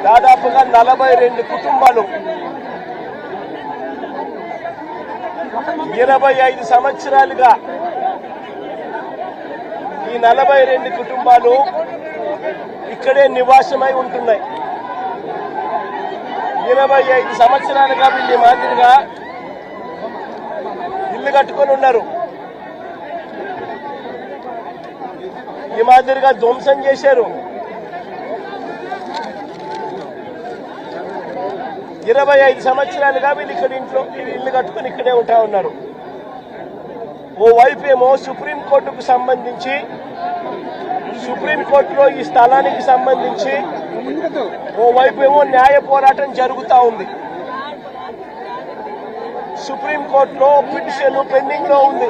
దాదాపుగా 42 కుటుంబాలు 25 సంవత్సరాలుగా ఈ 42 కుటుంబాలు ఇక్కడే నివాసమై ఉంటున్నాయి. 25 సంవత్సరాలుగా వీళ్ళు మాదిరిగా ఇల్లు కట్టుకొని ఉన్నారు. ఈ మాదిరిగా ధ్వంసం చేశారు. 25 సంవత్సరాలుగా వీళ్ళు ఇక్కడ ఇంట్లో ఇల్లు కట్టుకుని ఇక్కడే ఉంటా ఉన్నారు. ఓవైపు ఏమో సుప్రీంకోర్టుకు సంబంధించి సుప్రీంకోర్టులో ఈ స్థలానికి సంబంధించి ఓవైపు ఏమో న్యాయ పోరాటం జరుగుతూ ఉంది. సుప్రీంకోర్టులో పిటిషన్ పెండింగ్ లో ఉంది.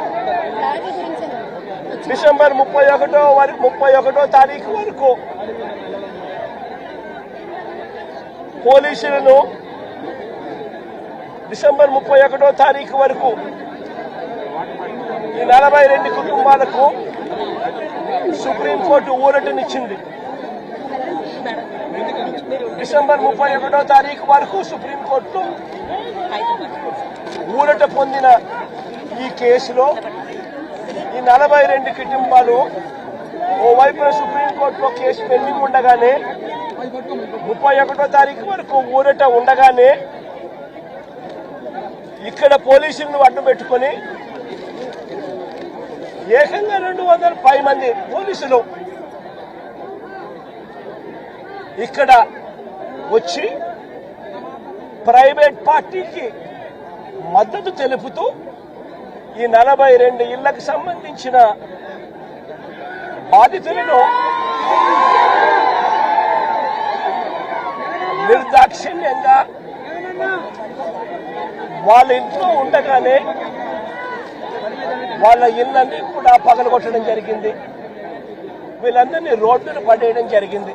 డిసెంబర్ 31వ తారీఖు వరకు పోలీసులను డిసెంబర్ 31వ తారీఖు వరకు ఈ 42 కుటుంబాలకు సుప్రీంకోర్టు ఊరటనిచ్చింది. డిసెంబర్ 31వ తారీఖు వరకు సుప్రీంకోర్టు ఊరట పొందిన ఈ కేసులో ఈ 42 కుటుంబాలు ఓవైపున సుప్రీంకోర్టులో కేసు పెండింగ్ ఉండగానే 31వ తారీఖు వరకు ఊరట ఉండగానే ఇక్కడ పోలీసులను అడ్డు పెట్టుకుని ఏకంగా 210 మంది పోలీసులు ఇక్కడ వచ్చి ప్రైవేట్ పార్టీకి మద్దతు తెలుపుతూ ఈ 42 ఇళ్లకు సంబంధించిన బాధితులను నిర్దాక్షిణ్యంగా వాళ్ళ ఇంట్లో ఉండగానే వాళ్ళ ఇళ్ళన్నీ కూడా పగలగొట్టడం జరిగింది. వీళ్ళందరినీ రోడ్డును పడేయడం జరిగింది.